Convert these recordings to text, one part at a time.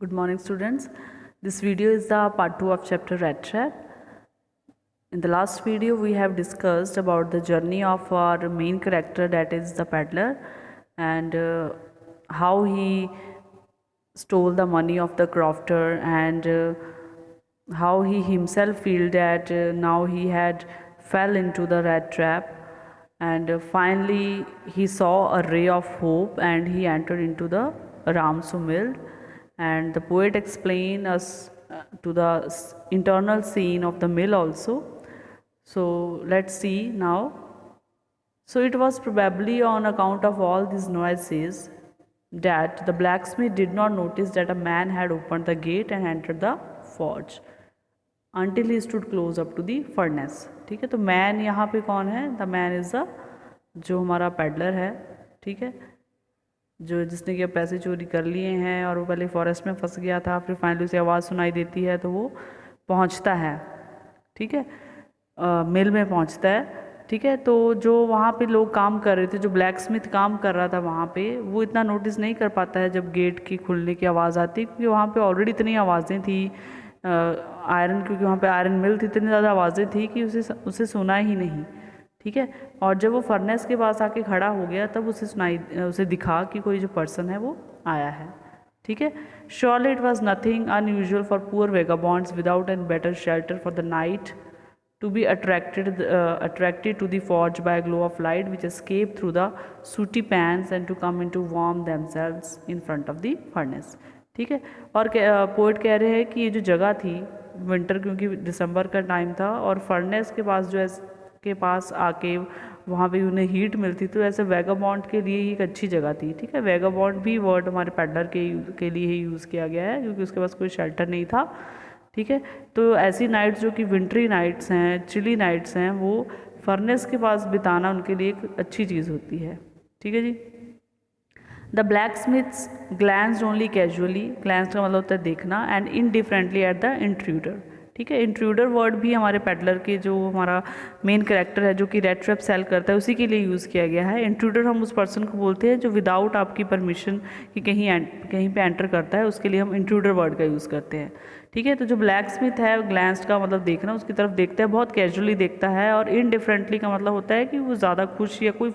Good morning, students. This video is the part 2 of chapter Rat Trap. In the last video, we have discussed about the journey of our main character, that is the peddler, and how he stole the money of the crofter, and how he himself feel that now he had fell into the rat trap, and finally he saw a ray of hope and he entered into the Ramsu mill. And the poet explain us to the internal scene of the mill also. So let's see now. So it was probably on account of all these noises that the blacksmith did not notice that a man had opened the gate and entered the forge until he stood close up to the furnace. ठीक है, तो man यहाँ पे कौन है? The man is the जो हमारा peddler है, ठीक है, जो जिसने कि पैसे चोरी कर लिए हैं और वो पहले फॉरेस्ट में फंस गया था, फिर फाइनली उसे आवाज़ सुनाई देती है तो वो पहुँचता है, ठीक है, मिल में पहुँचता है, ठीक है। तो जो वहाँ पे लोग काम कर रहे थे, जो ब्लैक स्मिथ काम कर रहा था वहाँ पे, वो इतना नोटिस नहीं कर पाता है जब गेट की खुलने की आवाज़ आती है, क्योंकि वहाँ पे ऑलरेडी इतनी आवाज़ें थी आयरन, क्योंकि वहाँ पे आयरन मिल थी, इतनी ज़्यादा आवाज़ें थी कि उसे सुना ही नहीं, ठीक है। और जब वो फर्नेस के पास आके खड़ा हो गया तब उसे दिखा कि कोई जो पर्सन है वो आया है, ठीक है। Surely it was nothing unusual for poor vagabonds without an better shelter for the night to be attracted to the forge by a glow of light which escaped through the sooty pans and to come in to warm themselves in front of the furnace, ठीक है। और poet कह रहे हैं कि ये जो जगह थी विंटर, क्योंकि दिसंबर का टाइम था और फर्नेस के पास के पास आके वहाँ पे उन्हें हीट मिलती, तो ऐसे वेगाबॉन्ड के लिए एक अच्छी जगह थी, ठीक है। वेगाबॉन्ड भी वर्ड हमारे पेडलर के लिए ही यूज़ किया गया है, क्योंकि उसके पास कोई शेल्टर नहीं था, ठीक है। तो ऐसी नाइट्स जो कि विंटरी नाइट्स हैं, चिली नाइट्स हैं, वो फर्नेस के पास बिताना उनके लिए एक अच्छी चीज़ होती है, ठीक है जी। The blacksmiths glanced only casually, glance का मतलब होता है देखना, and indifferently at the intruder, ठीक है। इंट्रूडर वर्ड भी हमारे पेडलर के जो हमारा मेन कैरेक्टर है जो कि रेड ट्रैप सेल करता है उसी के लिए यूज़ किया गया है। इंट्रूडर हम उस पर्सन को बोलते हैं जो विदाउट आपकी परमिशन कि कहीं पे एंटर करता है, उसके लिए हम इंट्रूडर वर्ड का यूज़ करते हैं, ठीक है। तो जो ब्लैक स्मिथ है, ग्लैंस्ड का मतलब देखना, उसकी तरफ देखता है, बहुत कैजुअली देखता है, और इनडिफरेंटली का मतलब होता है कि वो ज़्यादा खुश या कोई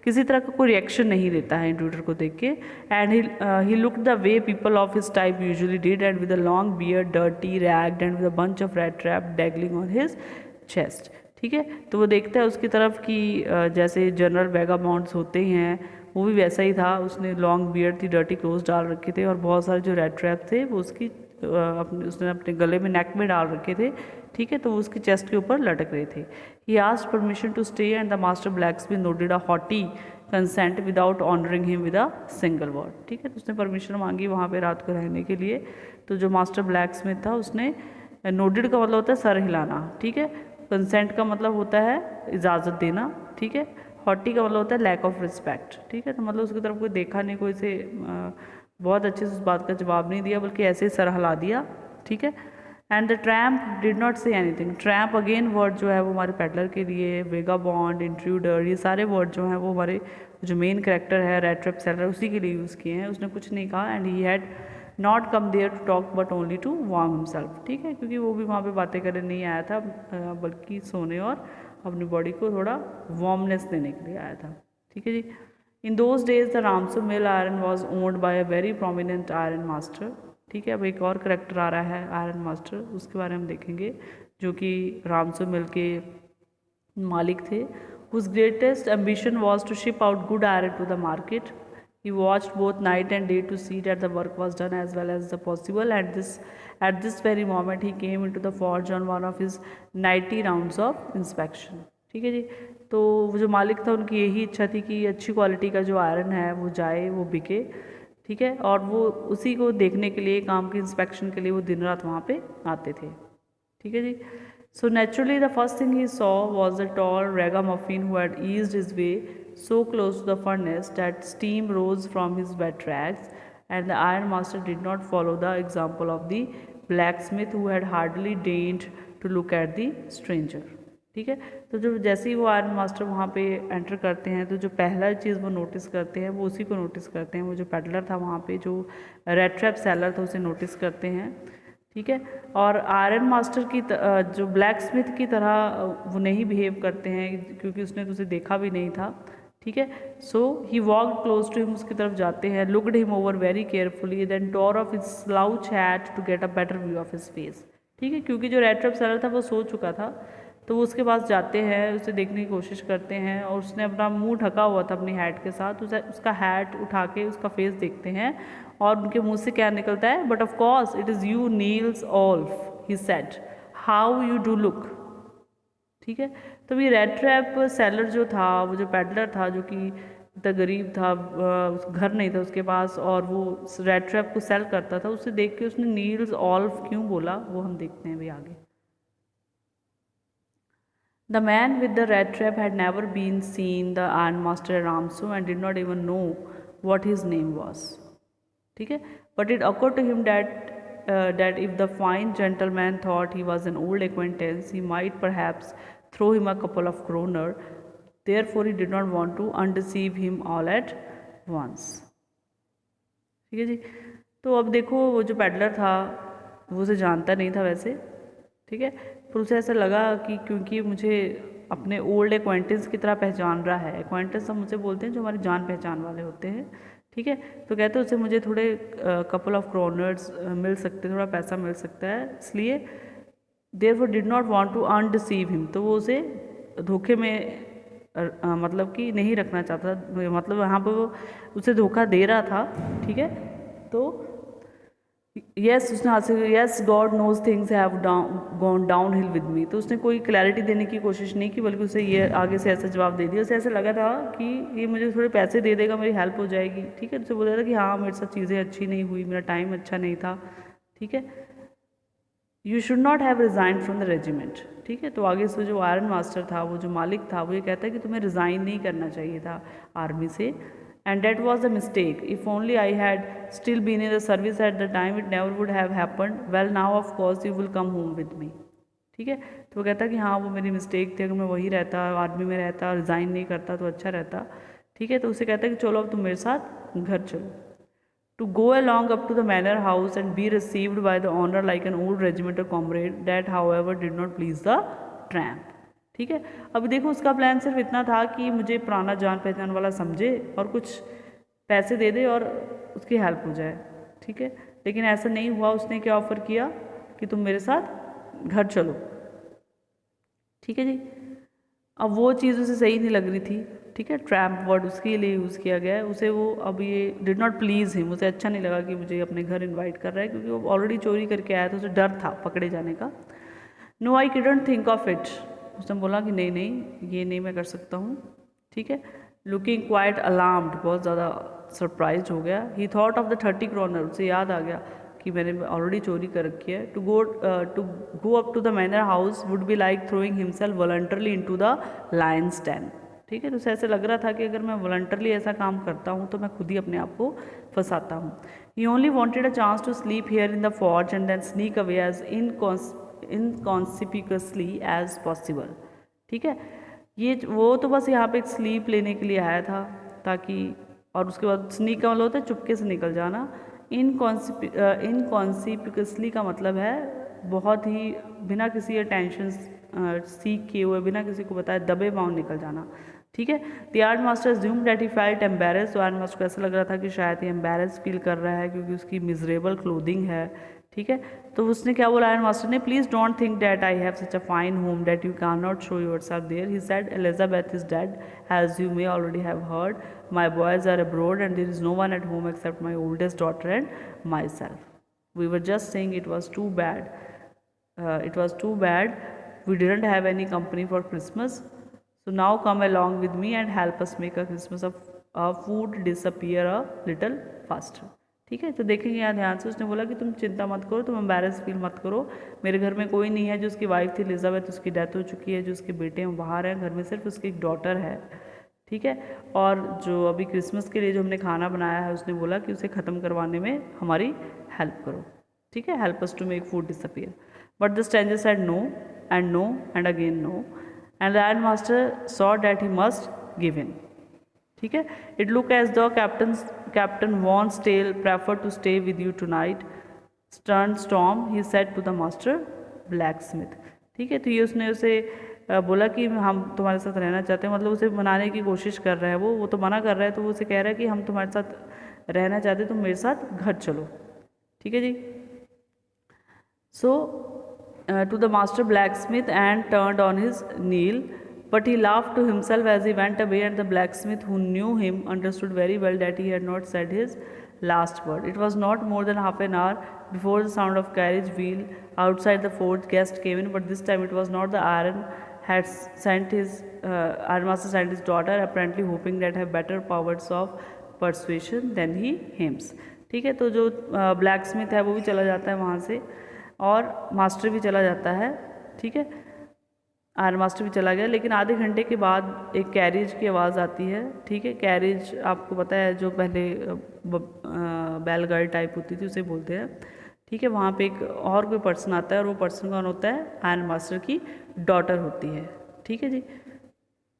किसी तरह का कोई रिएक्शन नहीं देता है इंट्रूडर को देख के। And he look the way people of his type usually did, and with a long beard, dirty, ragged, and with a bunch of rat trap dangling on his chest, ठीक है। तो वो देखता है उसकी तरफ कि जैसे जनरल वेगाबॉन्ड्स होते हैं वो भी वैसा ही था, उसने लॉन्ग बियर्ड थी, डर्टी क्लोथ डाल रखे थे, और बहुत सारे जो रेड ट्रैप थे वो उसने अपने गले में, नेक में डाल रखे थे, ठीक है। तो वो उसकी चेस्ट के ऊपर लटक रहे थे। He asked permission to stay and the master blacksmith nodded a haughty consent without honouring him with a single word, ठीक है। तो उसने परमिशन मांगी वहाँ पे रात को रहने के लिए। तो जो मास्टर ब्लैक्समिथ था उसने, नोटेड का मतलब होता है सर हिलाना, ठीक है। कंसेंट का मतलब होता है इजाज़त देना, ठीक है। हॉटी का मतलब होता है लैक ऑफ रिस्पेक्ट, ठीक है। तो मतलब उसकी तरफ कोई देखा नहीं, कोई से बहुत अच्छे से उस बात का जवाब नहीं दिया, बल्कि ऐसे ही सर हिला दिया, ठीक है। And the tramp did not say anything. Tramp again word जो है वो हमारे पेडलर के लिए, वेगाबॉन्ड, इंट्रूडर, ये सारे वर्ड जो हैं वो हमारे जो मेन कैरेक्टर है रेड ट्रैप सेलर उसी के लिए यूज़ किए हैं। उसने कुछ नहीं कहा, and he had not come there to talk but only to warm himself, ठीक है, क्योंकि वो भी वहाँ पे बातें करने नहीं आया था, बल्कि सोने और अपनी बॉडी को थोड़ा वार्मनेस देने के लिए आया था, ठीक है जी। In those days the Ramsu mill iron was owned by a very prominent iron master, ठीक है। अब एक और करेक्टर आ रहा है आयरन मास्टर, उसके बारे में हम देखेंगे, जो कि रामसू मिल के मालिक थे। whose greatest ambition was to ship out good iron to the market. He watched both night and day to see that the work was done as well as the possible. At this very moment, he came into the forge on one of his nightly rounds of inspection. ठीक है जी। तो वो जो मालिक था उनकी यही इच्छा थी कि अच्छी क्वालिटी का जो आयरन है वो जाए, वो बिके, ठीक है। और वो उसी को देखने के लिए, काम की इंस्पेक्शन के लिए वो दिन रात वहाँ पे आते थे, ठीक है जी। So naturally, the first thing he saw was the tall ragamuffin who had eased his way so close to the furnace that steam rose from his wet rags, and the iron master did not follow the example of the blacksmith who had hardly deigned to look at the stranger. ठीक है। तो जो जैसे ही वो iron master वहाँ पे enter करते हैं तो जो पहला चीज़ वो नोटिस करते हैं वो उसी को नोटिस करते हैं, वो जो पेडलर था वहाँ पे, जो रेड ट्रैप सेलर था, उसे नोटिस करते हैं। ठीक है। और आयरन मास्टर की जो ब्लैक स्मिथ की तरह वो नहीं बिहेव करते हैं, क्योंकि उसने तो उसे देखा भी नहीं था। ठीक है। So he walk close to him, उसकी तरफ जाते हैं, looked him over very carefully, then tore off his slouch hat to get a better view of his face. ठीक है। क्योंकि जो रेड ट्रैप सेलर था वो सो चुका था, तो वो उसके पास जाते हैं, उसे देखने की कोशिश करते हैं, और उसने अपना मुंह ढका हुआ था अपनी हैट के साथ, उसे उसका हैट उठा के उसका फेस देखते हैं, और उनके मुंह से क्या निकलता है, but of course it is you Nils Olof, he said, how you do look. ठीक है। तो ये रेड ट्रैप सेलर जो था, वो जो पेडलर था, जो कि इतना गरीब था, घर नहीं था उसके पास, और वो रेड ट्रैप को सेल करता था, उसे देख के उसने नील्स ऑल्फ क्यों बोला, वो हम देखते हैं भी आगे। The man with the red trap had never been seen the ironmaster Ramsu and did not even know what his name was. ठीक है। But it occurred to him that if the fine gentleman thought he was an old acquaintance, he might perhaps throw him a couple of kroner. Therefore, he did not want to undeceive him all at once. ठीक है जी। तो अब देखो, वो जो peddler था वो उसे जानता नहीं था वैसे। ठीक है। पर उसे ऐसा लगा कि क्योंकि मुझे अपने ओल्ड एक्वेंटेंस की तरह पहचान रहा है, एक्वेंटेंस हम उसे बोलते हैं जो हमारी जान पहचान वाले होते हैं। ठीक है। तो कहते हैं उसे मुझे थोड़े कपल ऑफ क्रोनर्स मिल सकते, थोड़ा पैसा मिल सकता है, इसलिए therefore did not want to undeceive him, तो वो उसे धोखे में मतलब कि नहीं रखना चाहता, मतलब वहाँ पर वो उसे धोखा दे रहा था। ठीक है। तो यस, उसने हासिल, yes God knows things have gone down hill with me, तो उसने कोई क्लैरिटी देने की कोशिश नहीं की, बल्कि उसे ये आगे से ऐसा जवाब दे दिया। उसे ऐसा लगा था कि ये मुझे थोड़े पैसे दे देगा, मेरी हेल्प हो जाएगी। ठीक है। तो उसे बोला था कि हाँ, मेरे साथ चीज़ें अच्छी नहीं हुई, मेरा टाइम अच्छा नहीं था। ठीक है। You should not have resign from the regiment. ठीक है। तो आगे से जो आयरन मास्टर था, वो जो मालिक था, वो ये कहता है कि तुम्हें रिज़ाइन नहीं करना चाहिए था आर्मी से, and that was a mistake. If only I had still been in the service at the time, it never would have happened. Well, now of course you will come home with me. ठीक है। तो वो कहता कि हाँ, वो मेरी mistake थी, अगर मैं वही रहता, आर्मी में रहता, रिज़ाइन नहीं करता तो अच्छा रहता। ठीक है। तो उसे कहता है कि चलो अब तुम मेरे साथ घर चलो, to go along up to the manor house and be received by the owner like an old regimental comrade. That however did not please the tramp. ठीक है। अब देखो, उसका प्लान सिर्फ इतना था कि मुझे पुराना जान पहचान वाला समझे और कुछ पैसे दे दे और उसकी हेल्प हो जाए। ठीक है। लेकिन ऐसा नहीं हुआ। उसने क्या ऑफ़र किया कि तुम मेरे साथ घर चलो। ठीक है जी। अब वो चीज़ उसे सही नहीं लग रही थी। ठीक है। ट्रैम्प वर्ड उसके लिए यूज़ किया गया है। उसे वो अब ये डिड नॉट प्लीज़ हिम, उसे अच्छा नहीं लगा कि मुझे अपने घर इनवाइट कर रहा है, क्योंकि वो ऑलरेडी चोरी करके आया था, उसे डर था पकड़े जाने का। No I couldn't think of it, उसने बोला कि नहीं नहीं, ये नहीं मैं कर सकता हूँ। ठीक है। लुकिंग क्वाइट अलार्म्ड, बहुत ज़्यादा सरप्राइज हो गया। He thought of the 30 kroner, उसे याद आ गया कि मैंने ऑलरेडी चोरी कर रखी है। To go up to the manor house would be like throwing himself voluntarily into the lion's den. ठीक है। तो उसे ऐसे लग रहा था कि अगर मैं वॉलंटरली ऐसा काम करता हूँ तो मैं खुद ही अपने आप को फंसाता हूँ। He only wanted a chance to sleep here in the forge and then sneak away as inconspicuously as possible. ठीक है। ये वो तो बस यहाँ पे एक स्लीप लेने के लिए आया था, ताकि, और उसके बाद स्नीक का मतलब होता है चुपके से निकल जाना। इनकॉन्सिपिकसली का मतलब है बहुत ही बिना किसी अटेंशन सीख किए हुए, बिना किसी को बताए दबे पाँव निकल जाना। ठीक है। The art master assumed that he felt embarrassed, तो आर्ट मास्टर को ऐसा लग रहा था कि शायद ये एम्बेरस फील कर रहा है क्योंकि उसकी मिजरेबल क्लोथिंग है। ठीक है। तो उसने क्या बोला आयरन मास्टर ने, please don't think that I have such a fine home that you can not show yourself there. He said Elizabeth is dead as you may already have heard, my boys are abroad and there is no one at home except my oldest daughter and myself. We were just saying it was too bad, we didn't have any company for Christmas, so now come along with me and help us make a Christmas of food disappear a little faster. ठीक है। तो देखेंगे यहाँ ध्यान से, उसने बोला कि तुम चिंता मत करो, तुम एम्बेरस फील मत करो, मेरे घर में कोई नहीं है। जो उसकी वाइफ थी एलिजाबेथ, उसकी डेथ हो चुकी है, जो उसके बेटे हैं बाहर हैं, घर में सिर्फ उसकी एक डॉटर है। ठीक है। और जो अभी क्रिसमस के लिए जो हमने खाना बनाया है, उसने बोला कि उसे ख़त्म करवाने में हमारी हेल्प करो। ठीक है। Help us to make food disappear. But the stranger said no and no and again no. And the ironmaster saw that he must give in. ठीक है, it look as the captain wants tell prefer to stay with you tonight Stjernstrom he said to the master blacksmith. ठीक है, तो ये उसने उसे बोला कि हम तुम्हारे साथ रहना चाहते हैं, मतलब उसे मनाने की कोशिश कर रहा है, वो तो मना कर रहा है, तो वो उसे कह रहा है कि हम तुम्हारे साथ रहना चाहते हैं, तुम मेरे साथ घर चलो। ठीक है जी। So to the master blacksmith and turned on his heel but he laughed to himself as he went away, and the blacksmith, who knew him, understood very well that he had not said his last word. It was not more than half an hour before the sound of carriage wheel outside the fort. Guest came in, but this time it was not the iron had sent his iron master sent his daughter, apparently hoping that have better powers of persuasion than he hims. ठीक है, तो जो black Smith है वो भी चला जाता है वहाँ से, और मास्टर भी चला जाता है। ठीक है, आयरन मास्टर भी चला गया, लेकिन आधे घंटे के बाद एक कैरेज की आवाज़ आती है। ठीक है, कैरेज आपको पता है जो पहले बैलगाड़ी टाइप होती थी उसे बोलते हैं। ठीक है, वहाँ पे एक और कोई पर्सन आता है, और वो पर्सन कौन होता है? आयरन मास्टर की डॉटर होती है। ठीक है जी,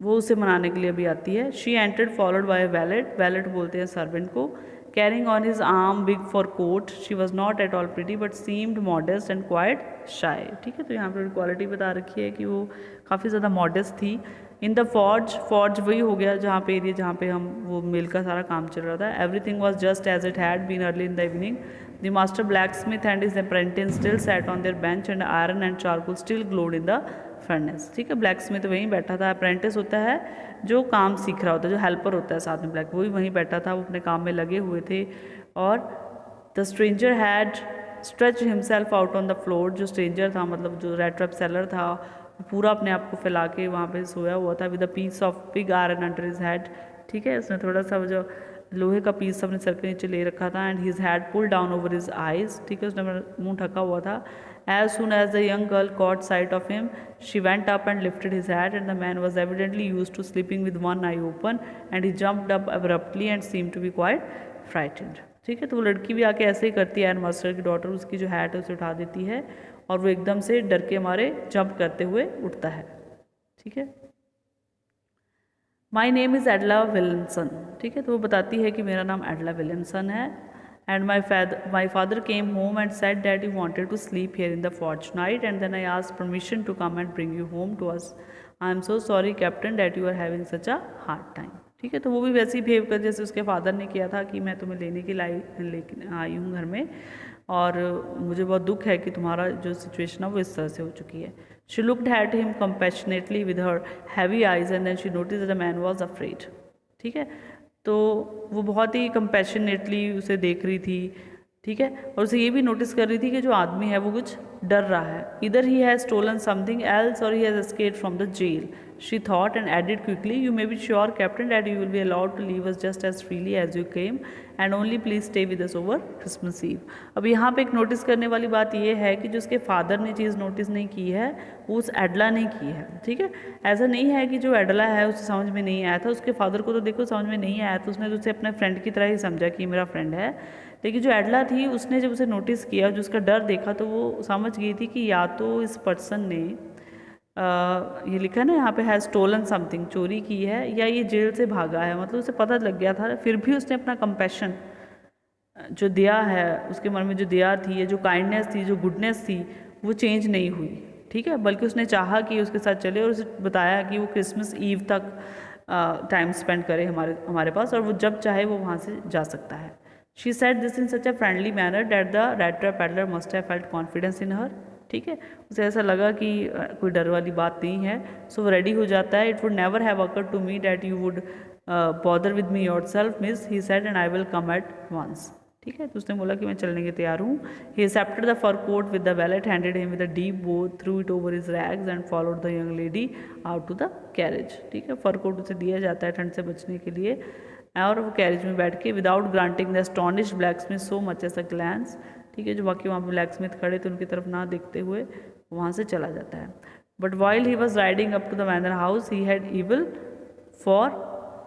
वो उसे मनाने के लिए भी आती है। She entered followed by valet, valet बोलते हैं सर्वेंट को, carrying on his arm big fur coat. She was not at all pretty but seemed modest and quite shy. ठीक है, तो यहाँ पर क्वालिटी बता रखी है कि वो काफ़ी ज़्यादा मॉडेस्ट थी। इन द फॉर्ज, फॉर्ज वही हो गया जहाँ पे एरिया जहाँ पे हम वो मिल का सारा काम चल रहा था। Everything was just as it had been early in the evening. The master blacksmith and his apprentice still sat on their bench and iron and charcoal still glowed in the furnace. ठीक है, black Smith वहीं बैठा था। Apprentice होता है जो काम सीख रहा होता है, जो हेल्पर होता है साथ में ब्लैक, वही वहीं बैठा था, वो अपने काम में लगे हुए थे। और the stranger had stretch himself out on the floor, जो स्ट्रेंजर था मतलब जो रेड ट्रैप सेलर था, पूरा अपने आप को फैला के वहाँ पे सोया हुआ था। With a piece of big iron under his head. ठीक है, उसने थोड़ा सा जो लोहे का पीस अपने सर के नीचे ले रखा था। And his hat pull down over his eyes. ठीक है, उसने मुंह ढका हुआ था। As soon as the young girl caught sight of him, she went up and lifted his hat, and the man was evidently used to sleeping with one eye open, and he jumped up abruptly and seemed to be quite frightened. ठीक है, तो वो लड़की भी आके ऐसे ही करती है। एंड मास्टर की डॉटर उसकी जो हैट है उसे उठा देती है, और वो एकदम से डर के मारे जंप करते हुए उठता है। ठीक है, माई नेम इज़ एडला विलियमसन। ठीक है, तो वो बताती है कि मेरा नाम एडला विलियमसन है। And my father came home and said that he wanted to sleep here in the forge night, and then I asked permission to come and bring you home to us. I am so sorry, Captain, that you are having such a hard time. ठीक है, तो वो भी वैसे ही behave कर जैसे उसके father ने किया था कि मैं तुम्हें लेने के लेके आई हूँ घर में, और मुझे बहुत दुख है कि तुम्हारा जो सिचुएशन है वो इस तरह से हो चुकी है। She looked at him compassionately with her heavy eyes, and then she noticed that the man was afraid. ठीक है, तो वो बहुत ही कंपैशनेटली उसे देख रही थी। ठीक है, और उसे ये भी नोटिस कर रही थी कि जो आदमी है वो कुछ डर रहा है। इधर he has stolen something else or he has escaped from the jail, she thought, and added quickly, you may be sure captain that you will be allowed to leave us just as freely as you came, and only please stay with us over Christmas Eve. अब यहाँ पे एक notice करने वाली बात ये है कि जो उसके फादर ने चीज़ नोटिस नहीं की है वो उस एडला ने की है। ठीक है, ऐसा नहीं है कि जो एडला है उसे समझ में नहीं आया था, उसके फादर को तो देखो समझ में नहीं आया, तो उसने तो उसे अपने फ्रेंड की तरह ही समझा कि मेरा फ्रेंड है। लेकिन जो एडला थी उसने जब उसे नोटिस किया, जो उसका डर देखा, तो वो समझ गई थी कि या तो इस पर्सन ने ये लिखा है ना यहाँ पे हैज़ स्टोलन समथिंग, चोरी की है, या ये जेल से भागा है। मतलब उसे पता लग गया था, फिर भी उसने अपना कंपैशन जो दया है, उसके मन में जो दया थी, या जो काइंडनेस थी, जो गुडनेस थी, वो चेंज नहीं हुई। ठीक है, बल्कि उसने चाहा कि उसके साथ चले, और उसे बताया कि वो क्रिसमस ईव तक टाइम स्पेंड करे हमारे पास, और वो जब चाहे वो वहाँ से जा सकता है। She said this in such a friendly manner that the rat trap peddler must have felt confidence in her. ठीक है, उसे ऐसा लगा कि कोई डर वाली बात नहीं है, सो वो रेडी हो जाता है। It would never have occurred to me that you would bother with me yourself miss, he said, and I will come at once. ठीक है, तो उसने बोला कि मैं चलने के तैयार हूँ। He accepted the fur coat with the valet, handed him with a deep bow, threw it over his rags, and followed the young lady out to the carriage. ठीक है, फर कोट उसे दिया जाता है ठंड से बचने के लिए, और वो कैरेज में बैठ के without granting the astonished blacksmith so much as a glance. ठीक है, जो बाकी वहाँ पे ब्लैकस्मिथ खड़े थे उनकी तरफ ना देखते हुए वहाँ से चला जाता है। But while he was riding up to the manor house he had evil for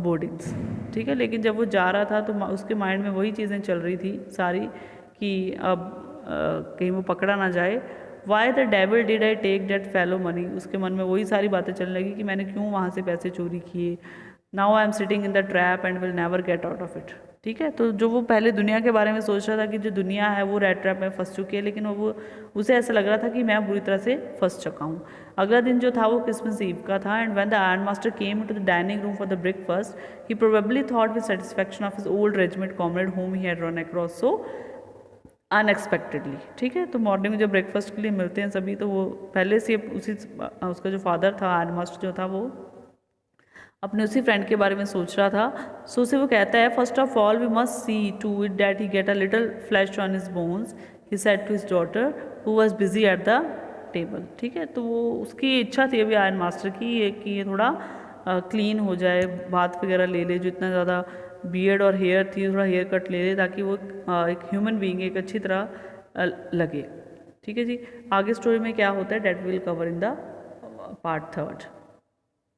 boardings. ठीक है, लेकिन जब वो जा रहा था तो उसके माइंड में वही चीज़ें चल रही थी सारी कि अब कहीं वो पकड़ा ना जाए। Why the devil did I take that fellow money, उसके मन में वही सारी बातें चलने लगी कि मैंने क्यों वहाँ से पैसे चोरी किए। Now I am sitting in the trap and will never get out of it. ठीक है, तो जो वो पहले दुनिया के बारे में सोच रहा था कि जो दुनिया है वो रेड ट्रैप में फंस चुकी है, लेकिन वो उसे ऐसा लग रहा था कि मैं बुरी तरह से फंस चुका हूँ। अगला दिन जो था वो क्रिसमस ईव का था, and when the ironmaster came to the dining room for the breakfast he probably thought with satisfaction of his old regiment comrade whom he had run across so unexpectedly. ठीक है, तो morning में जब breakfast के लिए मिलते हैं सभी, तो वो पहले से उसी उसका जो फादर था आयरन मास्टर जो था वो अपने उसी फ्रेंड के बारे में सोच रहा था। सो उसे वो कहता है, first of all we must see to it that he get a little flesh on his bones, he said to his daughter who was busy at the table. ठीक है, तो वो उसकी इच्छा थी अभी आयरन मास्टर की कि ये थोड़ा क्लीन हो जाए, बात वगैरह ले ले, जो इतना ज़्यादा बियर्ड और हेयर थी थोड़ा हेयर कट ले ले, ताकि वो एक ह्यूमन बीइंग एक अच्छी तरह लगे। ठीक है जी, आगे स्टोरी में क्या होता है that will cover in the part 3।